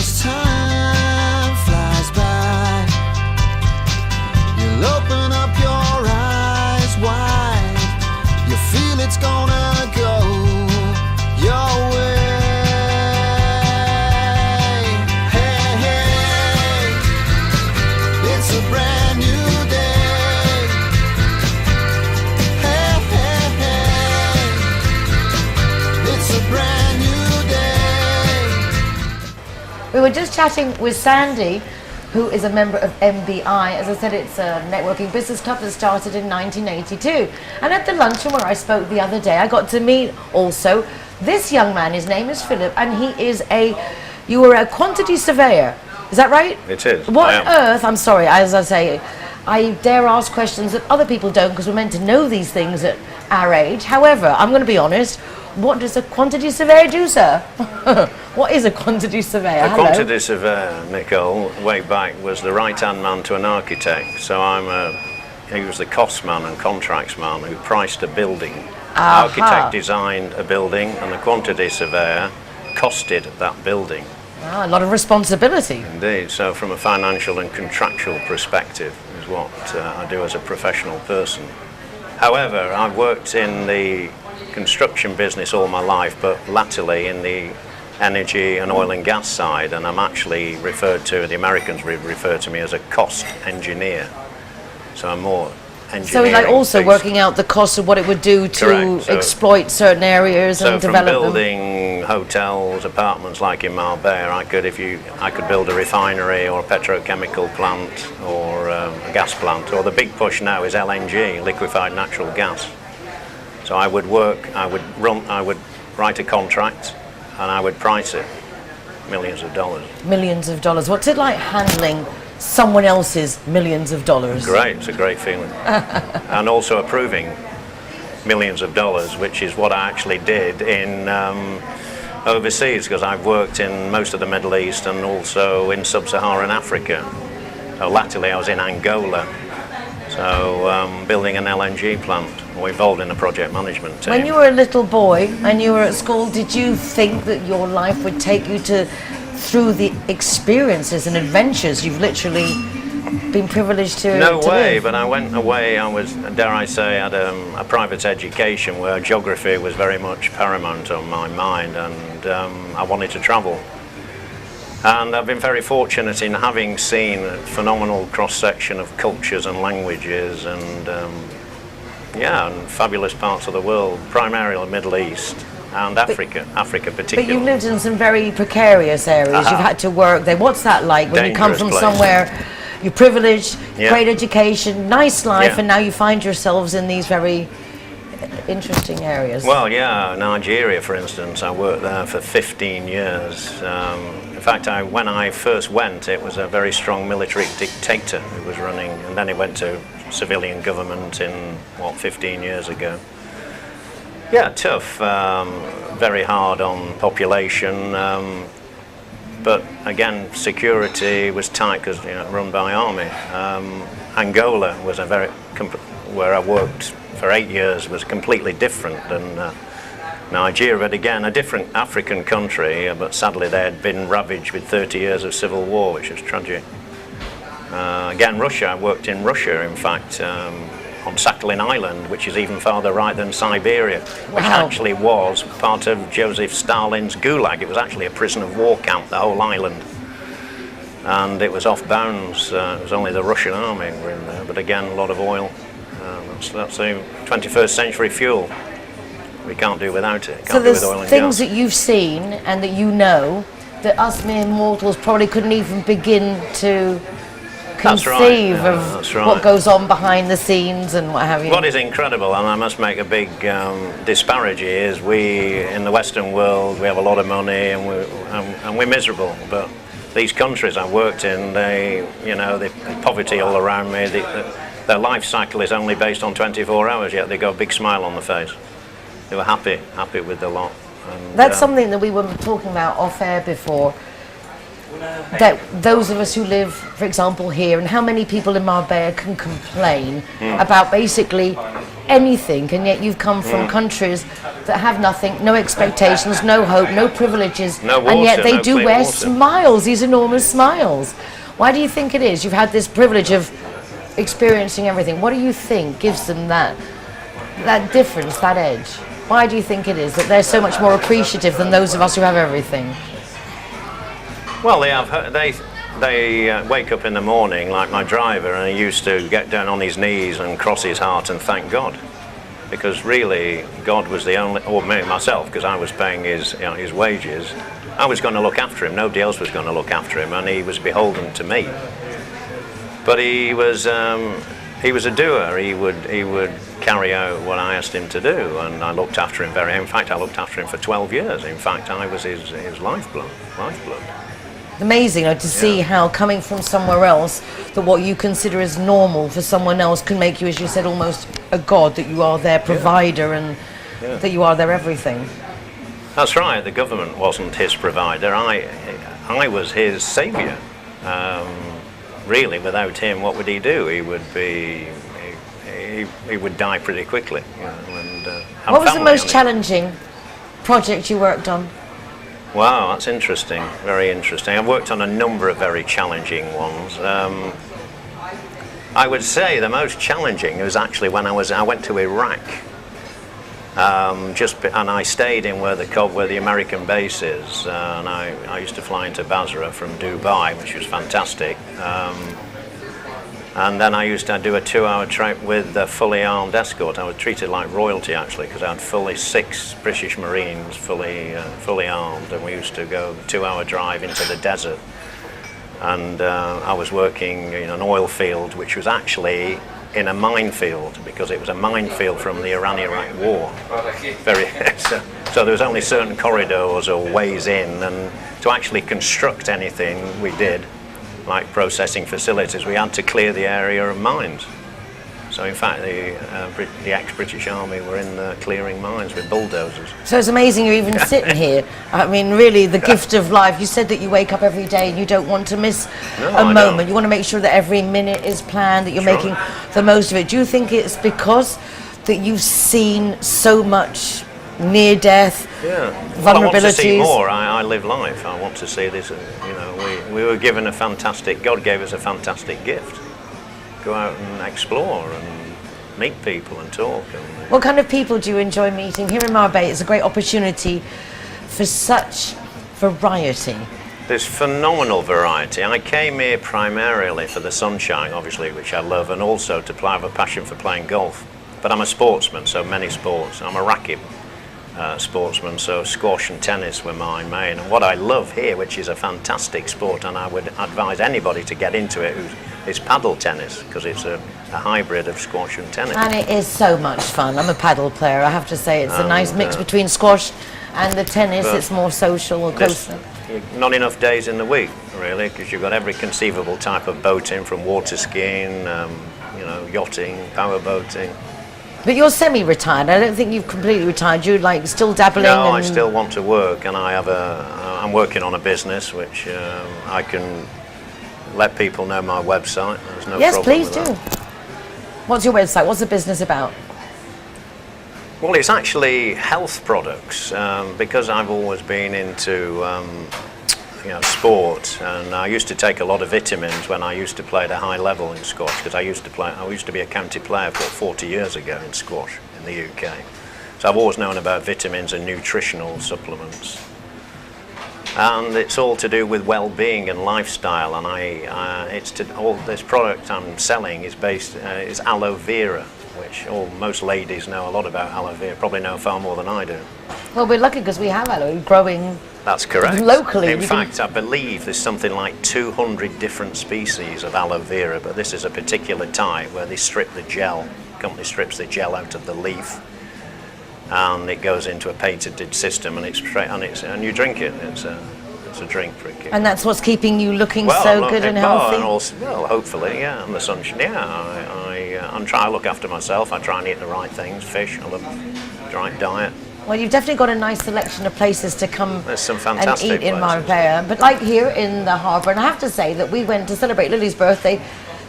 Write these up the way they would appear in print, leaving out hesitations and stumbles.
as time flies by, you'll open up your eyes wide. You feel it's gonna go your way. Hey, hey, it's a brand new day. Hey, hey, hey, it's a brand new day. We were just chatting with Sandy, who is a member of MBI. As I said, it's a networking business club that started in 1982. And at the luncheon where I spoke the other day, I got to meet also this young man. His name is Philip, and you were a quantity surveyor. Is that right? It is. What on earth, I'm sorry, as I say, I dare ask questions that other people don't, because we're meant to know these things at our age. However, I'm going to be honest, what does a quantity surveyor do, sir? What is a quantity surveyor? A quantity surveyor, Nicole, way back, was the right-hand man to an architect. So he was the cost man and contracts man who priced a building. The architect designed a building, and the quantity surveyor costed that building. A lot of responsibility. Indeed. So from a financial and contractual perspective is what I do as a professional person. However, I've worked in the construction business all my life, but latterly in the energy and oil and gas side, and I'm actually the Americans refer to me as a cost engineer. So I'm more engineering. So like also working out the cost of what it would do to exploit certain areas and develop them. So from building hotels, apartments like in Marbella, I could build a refinery or a petrochemical plant or a gas plant, or the big push now is LNG, liquefied natural gas. So I would write a contract and I would price it, millions of dollars. Millions of dollars. What's it like handling someone else's millions of dollars? Great, it's a great feeling. And also approving millions of dollars, which is what I actually did in overseas, because I've worked in most of the Middle East and also in sub-Saharan Africa. So latterly I was in Angola, so building an LNG plant. We're involved in the project management team. When you were a little boy and you were at school, did you think that your life would take you through the experiences and adventures you've literally been privileged to No way, live? but I went away. I was, dare I say, had a private education where geography was very much paramount on my mind, and I wanted to travel. And I've been very fortunate in having seen a phenomenal cross-section of cultures and languages and fabulous parts of the world, primarily the Middle East and Africa particularly. But you've lived in some very precarious areas. You've had to work there. What's that like when you come from somewhere, you're privileged, great education, nice life, and now you find yourselves in these very interesting areas? Well, yeah, Nigeria, for instance, I worked there for 15 years. In fact, when I first went, it was a very strong military dictator who was running, and then it went to civilian government 15 years ago. Yeah, tough, very hard on population, but again, security was tight because run by army. Angola was where I worked for 8 years, was completely different than Nigeria, but again, a different African country, but sadly they had been ravaged with 30 years of civil war, which was tragic. Again, Russia, I worked in Russia, in fact, on Sakhalin Island, which is even farther right than Siberia, which actually was part of Joseph Stalin's Gulag. It was actually a prison of war camp, the whole island. And it was off bounds. It was only the Russian army were in there, but again, a lot of oil. That's the 21st century fuel. We can't do without it. So there's things that you've seen and that you know that us mere mortals probably couldn't even begin to conceive of what goes on behind the scenes and what have you. What is incredible, and I must make a big disparity, is we in the Western world, we have a lot of money and we're miserable, but these countries I worked in, the poverty all around me, their life cycle is only based on 24 hours, yet they got a big smile on the face. They were happy with the lot. And, that's something that we were talking about off air before. that those of us who live, for example, here, and how many people in Marbella can complain about basically anything, and yet you've come from countries that have nothing, no expectations, no hope, no privileges, No water, and yet they no do clean wear water. smiles, these enormous smiles. Why do you think it is? You've had this privilege of experiencing everything. What do you think gives them that difference, that edge? Why do you think it is that they're so much more appreciative than those of us who have everything? Well, they wake up in the morning like my driver, and he used to get down on his knees and cross his heart and thank God, because really God was the only, or me myself, because I was paying his wages. I was going to look after him. Nobody else was going to look after him, and he was beholden to me. But he was a doer. He would carry out what I asked him to do, and I looked after him in fact, I looked after him for 12 years. In fact, I was his lifeblood. Amazing, to see how coming from somewhere else, that what you consider as normal for someone else can make you, as you said, almost a god, that you are their provider and that you are their everything. That's right. The government wasn't his provider. I was his saviour. Really, without him, what would he do? He would die pretty quickly. What was the most challenging project you worked on? Wow, that's interesting. Very interesting. I've worked on a number of very challenging ones. I would say the most challenging was actually when I went to Iraq. And I stayed in where the American base is, and I used to fly into Basra from Dubai, which was fantastic. And then I used to do a 2-hour trip with a fully armed escort. I was treated like royalty, actually, because I had 6 British Marines fully armed, and we used to go 2-hour drive into the desert. And I was working in an oil field, which was actually in a minefield, because it was a minefield from the Iran-Iraq war. So there was only certain corridors or ways in, and to actually construct anything we did, like processing facilities, we had to clear the area of mines. So in fact, the ex-British Army were in clearing mines with bulldozers. So it's amazing you're even sitting here. I mean, really, the gift of life. You said that you wake up every day and you don't want to miss a moment. Don't. You want to make sure that every minute is planned, that you're That's making right. the most of it. Do you think it's because that you've seen so much near-death, vulnerabilities? Well, I want to see more. I live life. I want to see this. We were given God gave us a fantastic gift. Go out and explore and meet people and talk. What kind of people do you enjoy meeting? Here in Marbella, it's a great opportunity for such variety. There's phenomenal variety. I came here primarily for the sunshine, obviously, which I love, and also to have a passion for playing golf. But I'm a sportsman, so many sports. I'm a racket sportsman, so squash and tennis were my main. And what I love here, which is a fantastic sport, and I would advise anybody to get into it, is paddle tennis, because it's a hybrid of squash and tennis. And it is so much fun. I'm a paddle player, I have to say. It's a nice mix between squash and the tennis. It's more social or closer. Not enough days in the week, really, because you've got every conceivable type of boating, from water skiing, yachting, power boating. But you're semi-retired. I don't think you've completely retired. You're like still dabbling. No, I still want to work, and I'm working on a business which I can let people know my website. There's no yes, problem please with do. that. What's your website? What's the business about? Well, it's actually health products, because I've always been into sport, and I used to take a lot of vitamins when I used to play at a high level in squash, because I used to be a county player for 40 years ago in squash in the UK. So I've always known about vitamins and nutritional supplements. And it's all to do with well-being and lifestyle, and all this product I'm selling is aloe vera, which most ladies know a lot about aloe vera, probably know far more than I do. Well, we're lucky because we have aloe growing. That's correct. Locally. In fact, I believe there's something like 200 different species of aloe vera, but this is a particular type where they strip the gel. The company strips the gel out of the leaf, and it goes into a patented system, and and you drink it. It's a drink for a kid. And that's what's keeping you looking so good and healthy? Hopefully, yeah, and the sunshine. Yeah, I look after myself. I try and eat the right things, fish, I love the right diet. Well, you've definitely got a nice selection of places to come There's some and fantastic eat in places. Marbella. But like here in the harbour, and I have to say that we went to celebrate Lily's birthday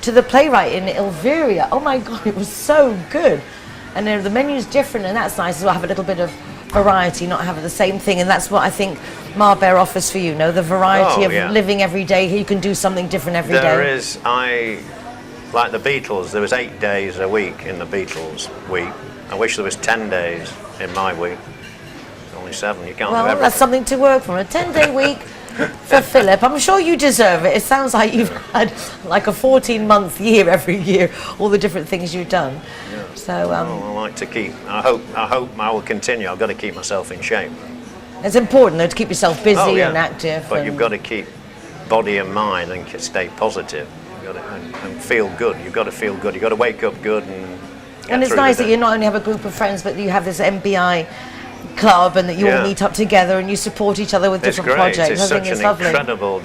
to the playwright in Ilveria. Oh my God, it was so good. And the menu's different, and that's nice as well. Have a little bit of variety, not have the same thing, and that's what I think Marbella offers for you. No, the variety of living every day. You can do something different every day. There is, like the Beatles, there was 8 days a week in the Beatles week. I wish there was 10 days in my week. Only 7, you can't do Well, everything. that's something to work from. A 10-day week for Philip. I'm sure you deserve it. It sounds like you've had like a 14-month year every year, all the different things you've done. Yeah. So I like to keep, I hope I will continue. I've got to keep myself in shape. it's important though to keep yourself busy and active. But you've got to keep body and mind and stay positive. You've got to, and feel good. You've got to feel good. You've got to wake up good and get And it's through the nice that day. you not only have a group of friends, but you have this MBI club, and that you all meet up together and you support each other with It's different great. projects. It's I think such it's an lovely. incredible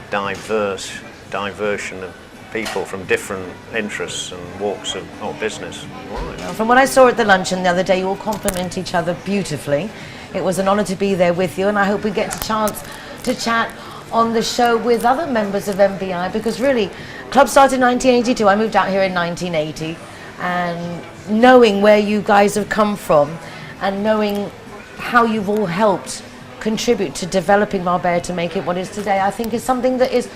diversion of people from different interests and walks of business. Right. From what I saw at the luncheon the other day, you all compliment each other beautifully. It was an honour to be there with you, and I hope we get a chance to chat on the show with other members of MBI, because really, club started in 1982. I moved out here in 1980, and knowing where you guys have come from and knowing how you've all helped contribute to developing Marbella to make it what it is today, I think is something that is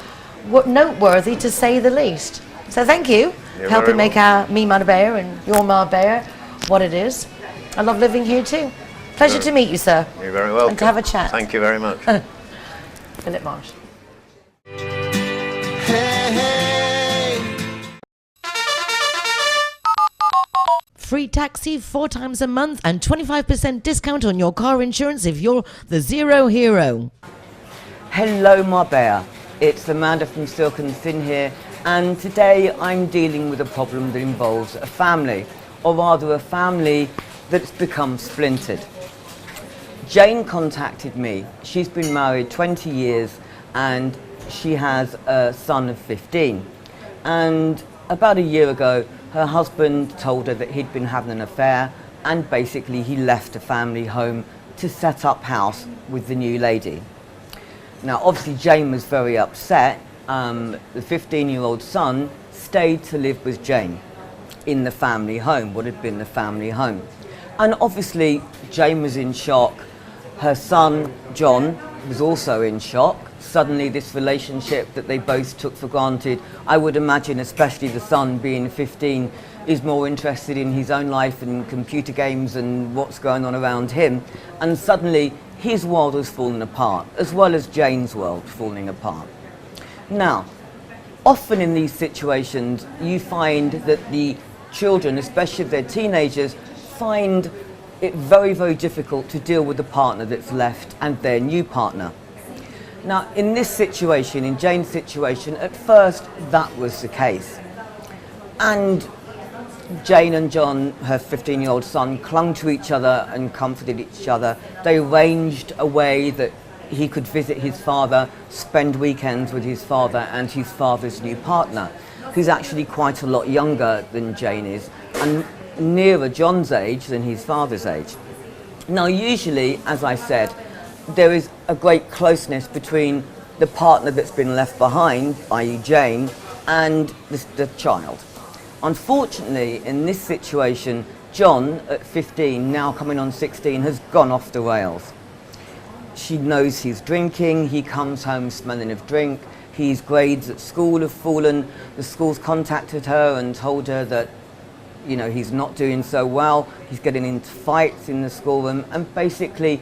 noteworthy, to say the least. So thank you You're for helping very make me Marbella and your Marbella what it is. I love living here too. Pleasure to meet you, sir. You're very welcome. And to have a chat. Thank you very much. Philip Marsh. Hey, hey. Free taxi 4 times a month and 25% discount on your car insurance if you're the zero hero. Hello Marbella, it's Amanda from Silk and Thin here, and today I'm dealing with a problem that involves a family, or rather a family that's become splintered. Jane contacted me. She's been married 20 years and she has a son of 15. And about a year ago, her husband told her that he'd been having an affair, and basically he left the family home to set up house with the new lady. Now, obviously, Jane was very upset. The 15-year-old son stayed to live with Jane in the family home, what had been the family home. And obviously, Jane was in shock. Her son, John, was also in shock. Suddenly, this relationship that they both took for granted, I would imagine, especially the son being 15, is more interested in his own life and computer games and what's going on around him. And suddenly, his world was falling apart, as well as Jane's world falling apart. Now, often in these situations, you find that the children, especially if they're teenagers, find it very, very difficult to deal with the partner that's left and their new partner. Now, in this situation, in Jane's situation, at first that was the case. And Jane and John, her 15-year-old son, clung to each other and comforted each other. They arranged a way that he could visit his father, spend weekends with his father and his father's new partner, who's actually quite a lot younger than Jane is, and nearer John's age than his father's age. Now, usually, as I said, there is a great closeness between the partner that's been left behind, i.e. Jane, and the child. Unfortunately, in this situation, John, at 15, now coming on 16, has gone off the rails. She knows he's drinking, he comes home smelling of drink, his grades at school have fallen, the school's contacted her and told her that, you know, he's not doing so well, he's getting into fights in the schoolroom, and basically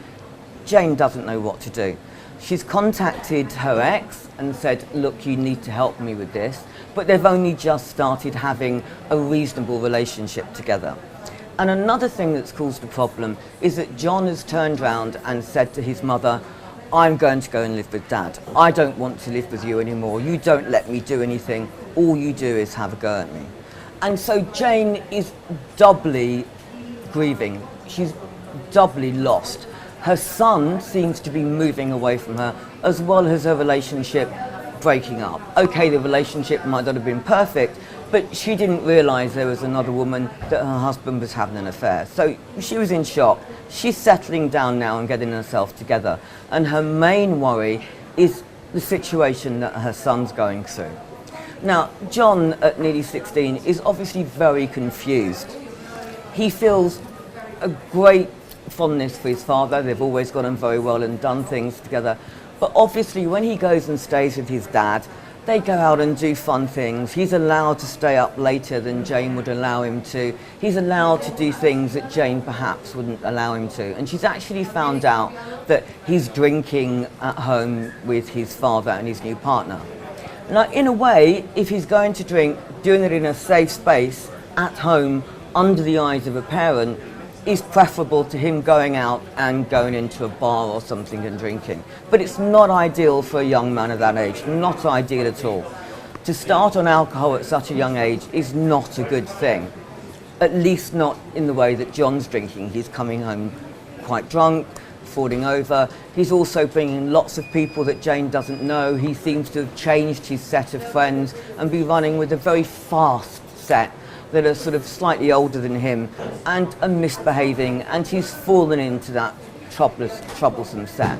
Jane doesn't know what to do. She's contacted her ex and said, look, you need to help me with this, but they've only just started having a reasonable relationship together. And another thing that's caused the problem is that John has turned round and said to his mother, I'm going to go and live with Dad. I don't want to live with you anymore. You don't let me do anything. All you do is have a go at me. And so Jane is doubly grieving. She's doubly lost. Her son seems to be moving away from her, as well as her relationship breaking up. Okay, the relationship might not have been perfect. But she didn't realise there was another woman, that her husband was having an affair. So she was in shock. She's settling down now and getting herself together. And her main worry is the situation that her son's going through. Now, John, at nearly 16, is obviously very confused. He feels a great fondness for his father. They've always got on very well and done things together. But obviously, when he goes and stays with his dad, they go out and do fun things. He's allowed to stay up later than Jane would allow him to. He's allowed to do things that Jane perhaps wouldn't allow him to. And she's actually found out that he's drinking at home with his father and his new partner. Now, in a way, if he's going to drink, doing it in a safe space, at home, under the eyes of a parent, is preferable to him going out and going into a bar or something and drinking. But it's not ideal for a young man of that age, not ideal at all. To start on alcohol at such a young age is not a good thing, at least not in the way that John's drinking. He's coming home quite drunk, falling over. He's also bringing lots of people that Jane doesn't know. He seems to have changed his set of friends and be running with a very fast set that are sort of slightly older than him and are misbehaving, and he's fallen into that troublesome set.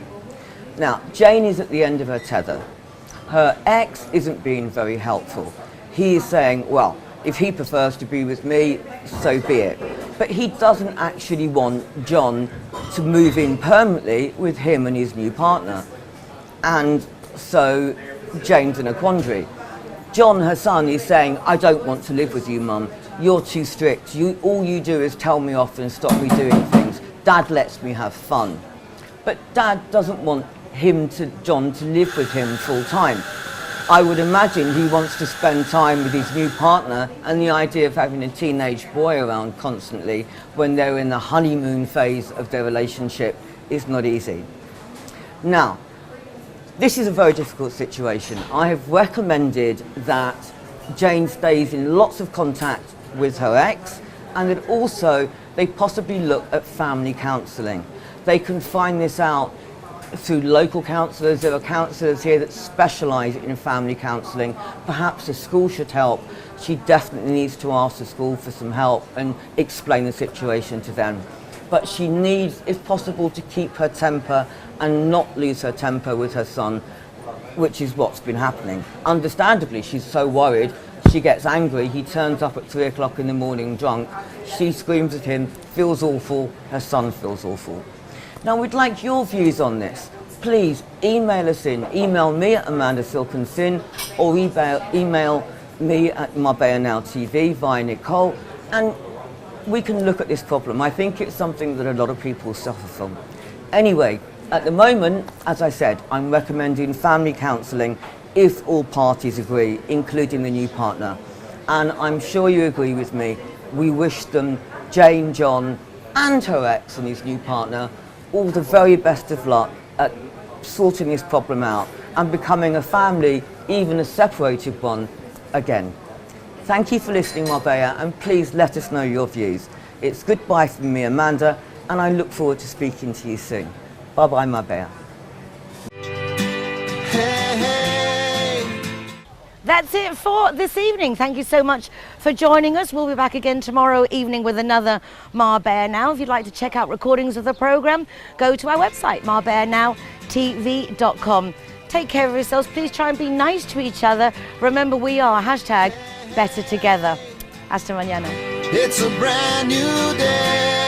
Now, Jane is at the end of her tether. Her ex isn't being very helpful. He is saying, well, if he prefers to be with me, so be it. But he doesn't actually want John to move in permanently with him and his new partner. And so Jane's in a quandary. John, her son, is saying, I don't want to live with you, Mum. You're too strict. All you do is tell me off and stop me doing things. Dad lets me have fun. But Dad doesn't want John to live with him full time. I would imagine he wants to spend time with his new partner, and the idea of having a teenage boy around constantly when they're in the honeymoon phase of their relationship is not easy. Now, this is a very difficult situation. I have recommended that Jane stays in lots of contact with her ex, and that also they possibly look at family counselling. They can find this out through local counsellors. There are counsellors here that specialise in family counselling. Perhaps the school should help. She definitely needs to ask the school for some help and explain the situation to them. But she needs, if possible, to keep her temper and not lose her temper with her son, which is what's been happening. Understandably, she's so worried. She gets angry. He turns up at 3 o'clock in the morning drunk. She screams at him, feels awful. Her son feels awful. Now, we'd like your views on this. Please email us in. Email me at amandasilkensin, or email me at Marbella Now TV via Nicole, and we can look at this problem. I think it's something that a lot of people suffer from. Anyway, at the moment, as I said, I'm recommending family counselling if all parties agree, including the new partner. And I'm sure you agree with me. We wish them, Jane, John, and her ex and his new partner, all the very best of luck at sorting this problem out and becoming a family, even a separated one, again. Thank you for listening, Marbella, and please let us know your views. It's goodbye from me, Amanda, and I look forward to speaking to you soon. Bye-bye, Marbella. That's it for this evening. Thank you so much for joining us. We'll be back again tomorrow evening with another Marbella Now. If you'd like to check out recordings of the programme, go to our website, marbellanowtv.com. Take care of yourselves. Please try and be nice to each other. Remember, we are #BetterTogether. Hasta mañana. It's a brand new day.